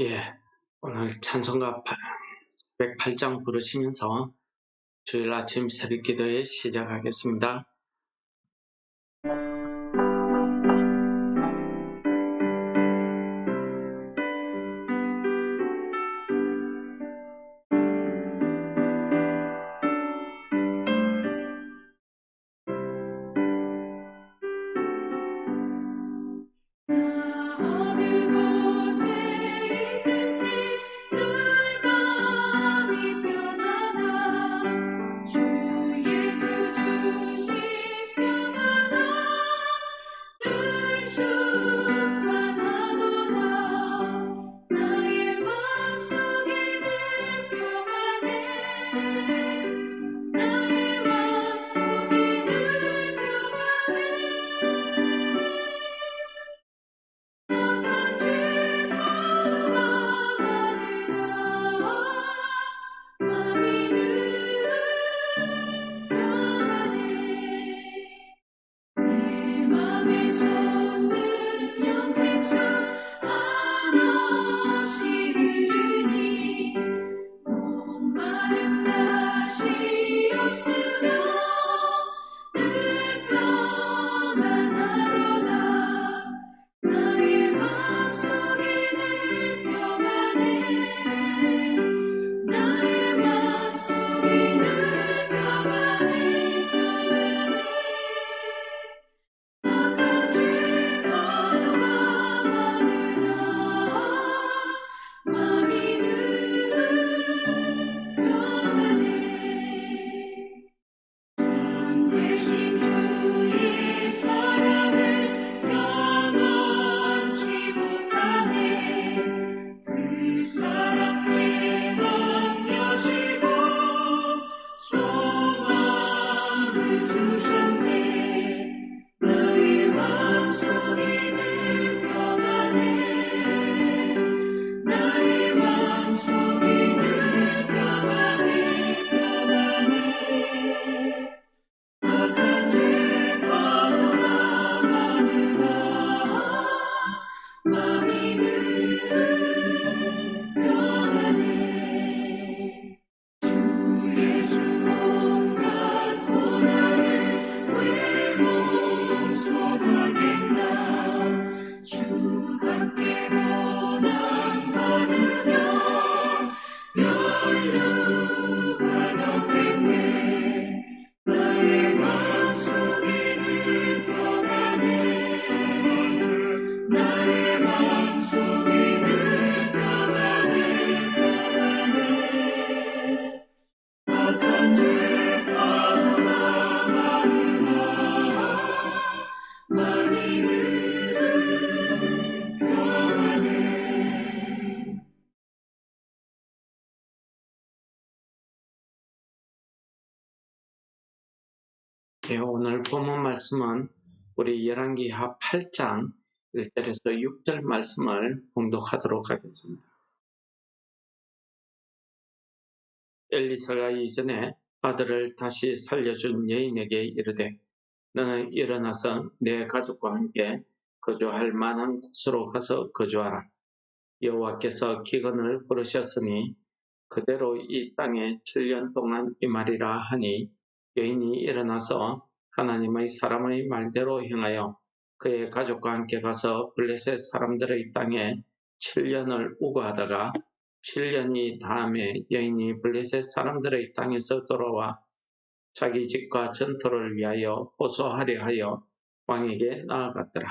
예, 오늘 찬송가 108장 부르시면서 주일 아침 새벽 기도에 시작하겠습니다. 예, 오늘 본문 말씀은 우리 열왕기하 8장 1절에서 6절 말씀을 봉독하도록 하겠습니다. 엘리사가 이전에 아들을 다시 살려준 여인에게 이르되 너는 일어나서 내 가족과 함께 거주할 만한 곳으로 가서 거주하라. 여호와께서 기근을 부르셨으니 그대로 이 땅에 7년 동안 임하리라 하니 여인이 일어나서 하나님의 사람의 말대로 행하여 그의 가족과 함께 가서 블레셋 사람들의 땅에 7년을 우거하다가 7년이 다음에 여인이 블레셋 사람들의 땅에서 돌아와 자기 집과 전토를 위하여 호소하려 하여 왕에게 나아갔더라.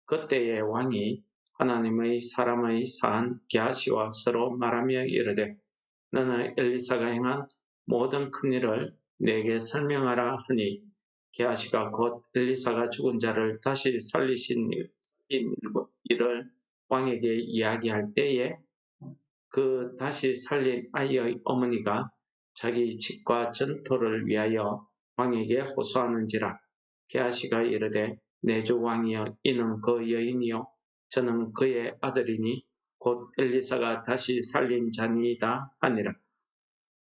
그때에 왕이 하나님의 사람의 산 게하시와 서로 말하며 이르되 너는 엘리사가 행한 모든 큰 일을 내게 설명하라 하니 게하시가 곧 엘리사가 죽은 자를 다시 살리신 일을 왕에게 이야기할 때에 그 다시 살린 아이의 어머니가 자기 집과 전토를 위하여 왕에게 호소하는지라. 게하시가 이르되 내 주 왕이여 이는 그 여인이요 저는 그의 아들이니 곧 엘리사가 다시 살린 자니이다 하니라.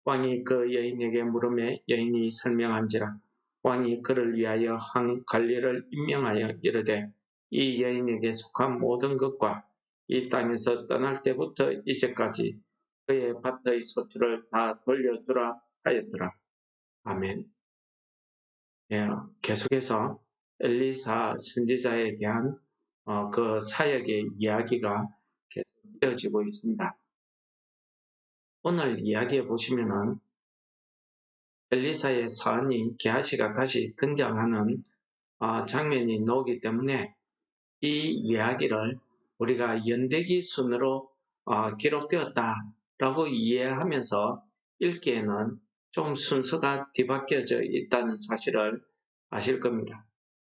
왕이 그 여인에게 물으매 여인이 설명한지라. 왕이 그를 위하여 한 관리를 임명하여 이르되 이 여인에게 속한 모든 것과 이 땅에서 떠날 때부터 이제까지 그의 밭의 소출을 다 돌려주라 하였더라. 아멘. 예, 계속해서 엘리사 선지자에 대한 그 사역의 이야기가 계속 이어지고 있습니다. 오늘 이야기에 보시면은 엘리사의 사언이 게하시가 다시 등장하는 장면이 나오기 때문에 이 이야기를 우리가 연대기 순으로 기록되었다라고 이해하면서 읽기에는 좀 순서가 뒤바뀌어져 있다는 사실을 아실 겁니다.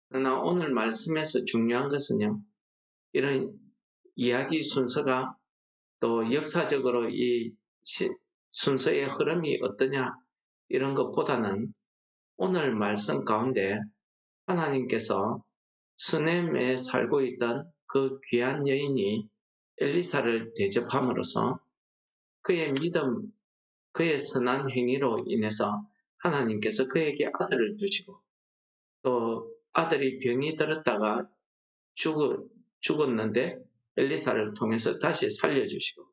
그러나 오늘 말씀에서 중요한 것은요, 이런 이야기 순서가 또 역사적으로 이 순서의 흐름이 어떠냐 이런 것보다는 오늘 말씀 가운데 하나님께서 수넴에 살고 있던 그 귀한 여인이 엘리사를 대접함으로써 그의 믿음, 그의 선한 행위로 인해서 하나님께서 그에게 아들을 주시고 또 아들이 병이 들었다가 죽었는데 엘리사를 통해서 다시 살려주시고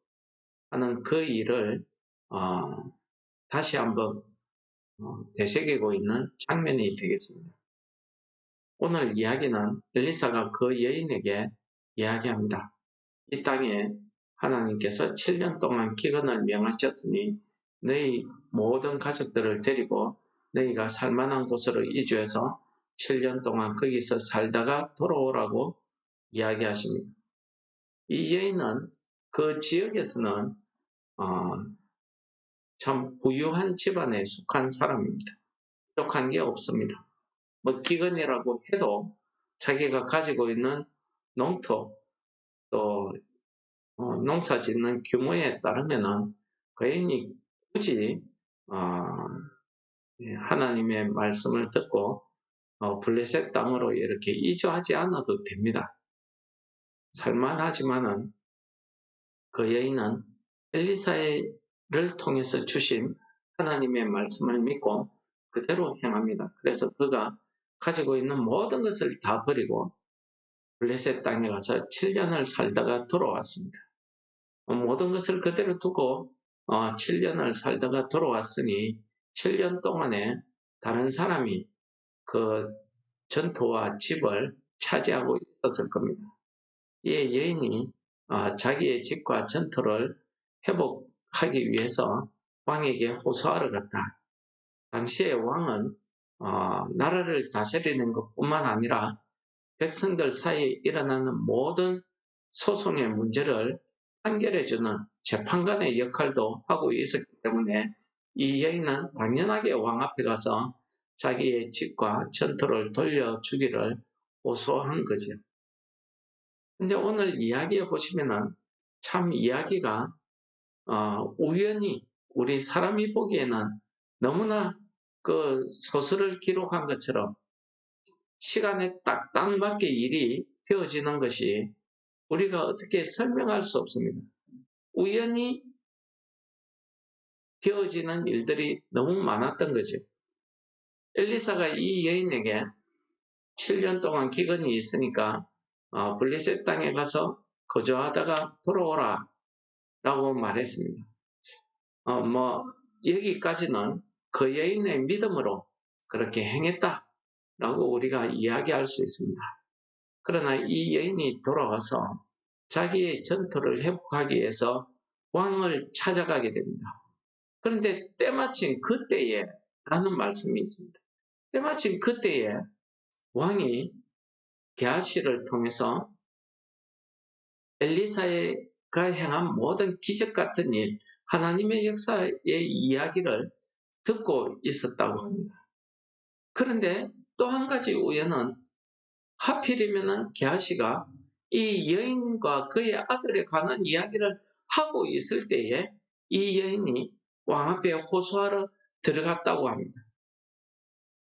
하는 그 일을 다시 한번 되새기고 있는 장면이 되겠습니다. 오늘 이야기는 엘리사가 그 여인에게 이야기합니다. 이 땅에 하나님께서 7년 동안 기근을 명하셨으니 너희 모든 가족들을 데리고 너희가 살만한 곳으로 이주해서 7년 동안 거기서 살다가 돌아오라고 이야기하십니다. 이 여인은 그 지역에서는 참 부유한 집안에 속한 사람입니다. 부족한 게 없습니다. 뭐 기근이라고 해도 자기가 가지고 있는 농토 또 농사 짓는 규모에 따르면은 거인이 굳이 하나님의 말씀을 듣고 블레셋 땅으로 이렇게 이주하지 않아도 됩니다. 살만하지만은 그 여인은 엘리사를 통해서 주신 하나님의 말씀을 믿고 그대로 행합니다. 그래서 그가 가지고 있는 모든 것을 다 버리고 블레셋 땅에 가서 7년을 살다가 돌아왔습니다. 모든 것을 그대로 두고 7년을 살다가 돌아왔으니 7년 동안에 다른 사람이 그 전토와 집을 차지하고 있었을 겁니다. 이 여인이 자기의 집과 전토를 회복하기 위해서 왕에게 호소하러 갔다. 당시의 왕은 나라를 다스리는 것뿐만 아니라 백성들 사이에 일어나는 모든 소송의 문제를 판결해주는 재판관의 역할도 하고 있었기 때문에 이 여인은 당연하게 왕 앞에 가서 자기의 집과 전토를 돌려주기를 호소한 거죠. 근데 오늘 이야기에 보시면은 참 이야기가 우연히 우리 사람이 보기에는 너무나 그 소설을 기록한 것처럼 시간에 딱딱 맞게 일이 되어지는 것이 우리가 어떻게 설명할 수 없습니다. 우연히 되어지는 일들이 너무 많았던 거죠. 엘리사가 이 여인에게 7년 동안 기근이 있으니까 블레셋 땅에 가서 거주하다가 돌아오라 라고 말했습니다. 여기까지는 그 여인의 믿음으로 그렇게 행했다 라고 우리가 이야기할 수 있습니다. 그러나 이 여인이 돌아와서 자기의 전토를 회복하기 위해서 왕을 찾아가게 됩니다. 그런데 때마침 그때에 라는 말씀이 있습니다. 때마침 그때에 왕이 게하시를 통해서 엘리사가 행한 모든 기적 같은 일, 하나님의 역사의 이야기를 듣고 있었다고 합니다. 그런데 또 한 가지 우연은 하필이면 게하시가 이 여인과 그의 아들에 관한 이야기를 하고 있을 때에 이 여인이 왕 앞에 호소하러 들어갔다고 합니다.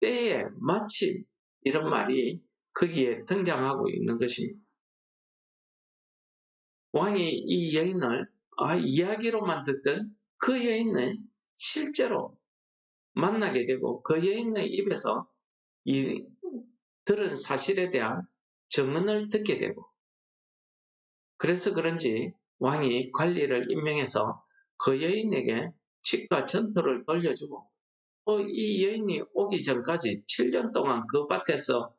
때에 마침 이런 말이 거기에 등장하고 있는 것입니다. 왕이 이 여인을 이야기로만 듣던 그 여인은 실제로 만나게 되고 그 여인의 입에서 이 들은 사실에 대한 증언을 듣게 되고 그래서 그런지 왕이 관리를 임명해서 그 여인에게 집과 전토를 돌려주고 이 여인이 오기 전까지 7년 동안 그 밭에서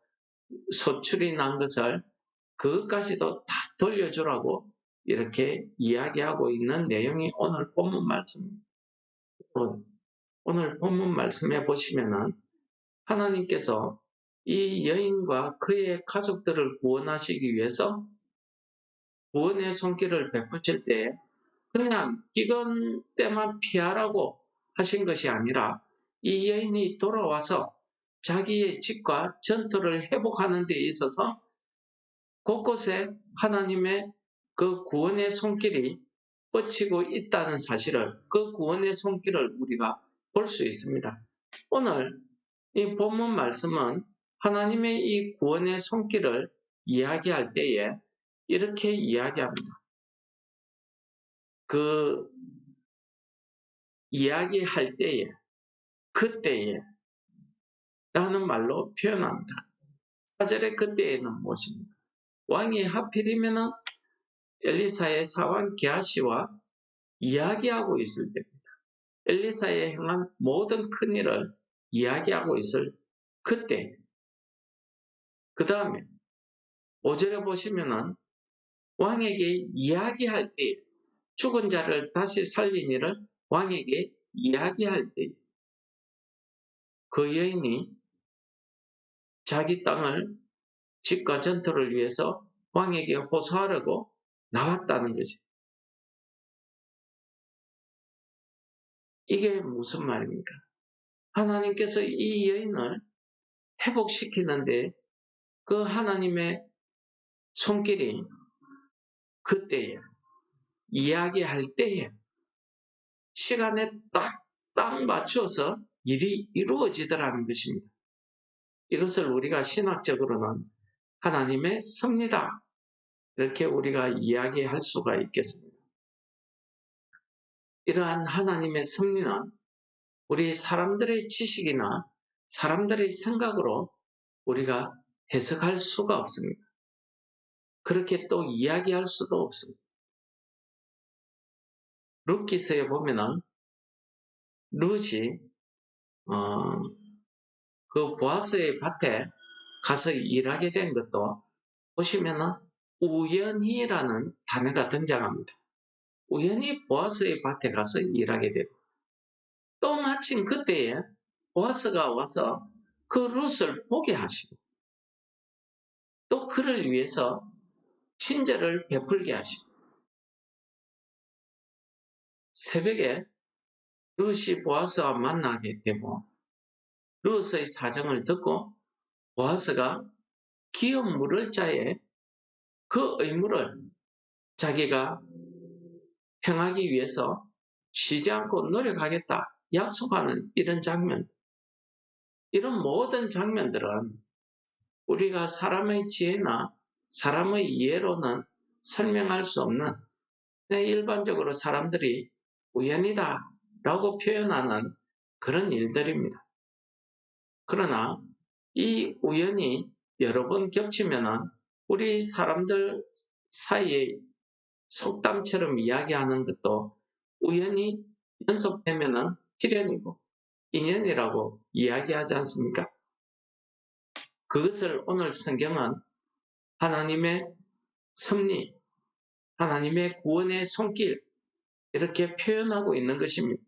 소출이 난 것을 그것까지도 다 돌려주라고 이렇게 이야기하고 있는 내용이 오늘 본문 말씀입니다. 오늘 본문 말씀에 보시면은 하나님께서 이 여인과 그의 가족들을 구원하시기 위해서 구원의 손길을 베푸실 때 그냥 기근 때만 피하라고 하신 것이 아니라 이 여인이 돌아와서 자기의 집과 전투를 회복하는 데 있어서 곳곳에 하나님의 그 구원의 손길이 뻗치고 있다는 사실을, 그 구원의 손길을 우리가 볼 수 있습니다. 오늘 이 본문 말씀은 하나님의 이 구원의 손길을 이야기할 때에 이렇게 이야기합니다. 그 이야기할 때에, 그때에 라는 말로 표현합니다. 4절의 그때에는 무엇입니까? 왕이 하필이면 엘리사의 사환 게하시와 이야기하고 있을 때입니다. 엘리사의 행한 모든 큰일을 이야기하고 있을 그때. 그 다음에 5절에 보시면은 왕에게 이야기할 때, 죽은 자를 다시 살린 일을 왕에게 이야기할 때, 그 여인이 자기 땅을 집과 전투를 위해서 왕에게 호소하려고 나왔다는 거지. 이게 무슨 말입니까? 하나님께서 이 여인을 회복시키는데 그 하나님의 손길이 그때에, 이야기할 때에, 시간에 딱 맞춰서 일이 이루어지더라는 것입니다. 이것을 우리가 신학적으로는 하나님의 섭리다, 이렇게 우리가 이야기할 수가 있겠습니다. 이러한 하나님의 섭리는 우리 사람들의 지식이나 사람들의 생각으로 우리가 해석할 수가 없습니다. 그렇게 또 이야기할 수도 없습니다. 룻기서에 보면은 룻이 그 보아스의 밭에 가서 일하게 된 것도 보시면은 우연히라는 단어가 등장합니다. 우연히 보아스의 밭에 가서 일하게 되고 또 마침 그때에 보아스가 와서 그 룻을 보게 하시고 또 그를 위해서 친절을 베풀게 하시고 새벽에 룻이 보아스와 만나게 되고 룻의 사정을 듣고 보아스가 기업 물을 자에 그 의무를 자기가 행하기 위해서 쉬지 않고 노력하겠다 약속하는 이런 장면, 이런 모든 장면들은 우리가 사람의 지혜나 사람의 이해로는 설명할 수 없는 일반적으로 사람들이 우연이다 라고 표현하는 그런 일들입니다. 그러나 이 우연이 여러 번 겹치면 우리 사람들 사이에 속담처럼 이야기하는 것도 우연히 연속되면 필연이고 인연이라고 이야기하지 않습니까? 그것을 오늘 성경은 하나님의 섭리, 하나님의 구원의 손길 이렇게 표현하고 있는 것입니다.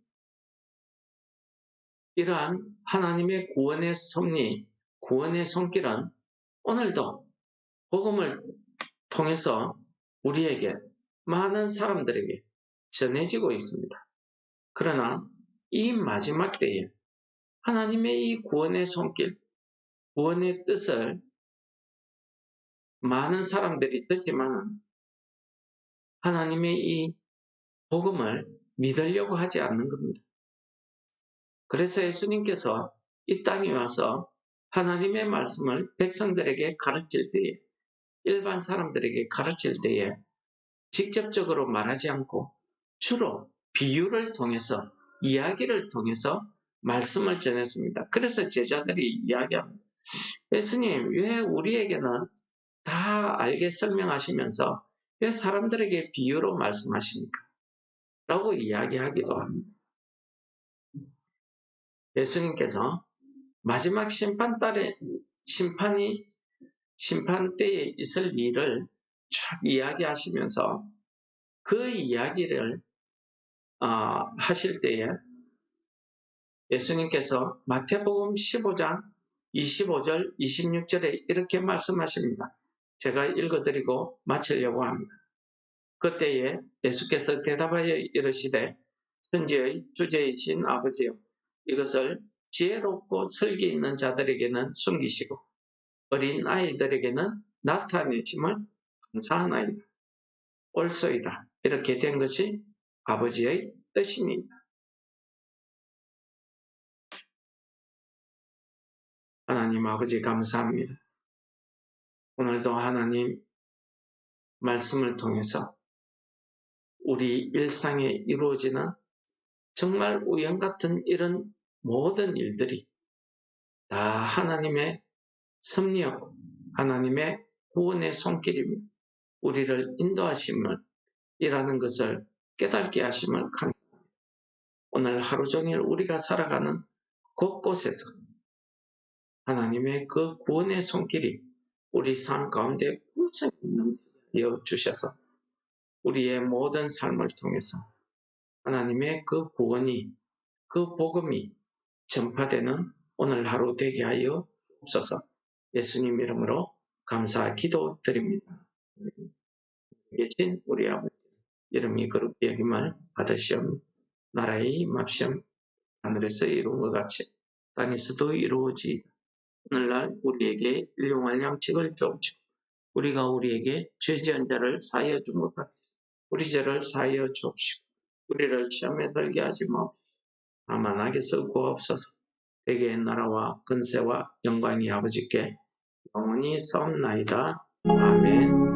이러한 하나님의 구원의 섭리, 구원의 손길은 오늘도 복음을 통해서 우리에게 많은 사람들에게 전해지고 있습니다. 그러나 이 마지막 때에 하나님의 이 구원의 손길, 구원의 뜻을 많은 사람들이 듣지만 하나님의 이 복음을 믿으려고 하지 않는 겁니다. 그래서 예수님께서 이 땅에 와서 하나님의 말씀을 백성들에게 가르칠 때에, 일반 사람들에게 가르칠 때에 직접적으로 말하지 않고 주로 비유를 통해서, 이야기를 통해서 말씀을 전했습니다. 그래서 제자들이 이야기합니다. 예수님, 왜 우리에게는 다 알게 설명하시면서 왜 사람들에게 비유로 말씀하십니까? 라고 이야기하기도 합니다. 예수님께서 마지막 심판 때에 있을 일을 쫙 이야기하시면서 그 이야기를 하실 때에 예수님께서 마태복음 15장 25절, 26절에 이렇게 말씀하십니다. 제가 읽어드리고 마치려고 합니다. 그때에 예수께서 대답하여 이르시되 천지의 주제이신 아버지여, 이것을 지혜롭고 설기 있는 자들에게는 숨기시고 어린 아이들에게는 나타내심을 감사하나이다. 옳소이다. 이렇게 된 것이 아버지의 뜻입니다. 하나님 아버지 감사합니다. 오늘도 하나님 말씀을 통해서 우리 일상에 이루어지는 정말 우연 같은 이런 모든 일들이 다 하나님의 섭리였고 하나님의 구원의 손길입니다. 우리를 인도하심을 이라는 것을 깨닫게 하심을 감사합니다. 오늘 하루 종일 우리가 살아가는 곳곳에서 하나님의 그 구원의 손길이 우리 삶 가운데 우천히 넘치게 주셔서 우리의 모든 삶을 통해서 하나님의 그 구원이, 그 복음이 전파되는 오늘 하루 되게 하여 주옵소서. 예수님 이름으로 감사 기도드립니다. 계신 우리 아버지 이름이 거룩히 여김을 받으시옵니 나라의 임합시옵니 하늘에서 이룬 것 같이 땅에서도 이루어지이다. 오늘날 우리에게 일용할 양식을 주옵시고 우리가 우리에게 죄 지은 자를 사하여 준 것 같이 우리 죄를 사하여 주옵시고 우리를 시험에 들게 하지 마옵시고 다만 악에서 구하옵소서. 대개의 나라와 근세와 영광이 아버지께 영원히 싸움나이다. 아멘.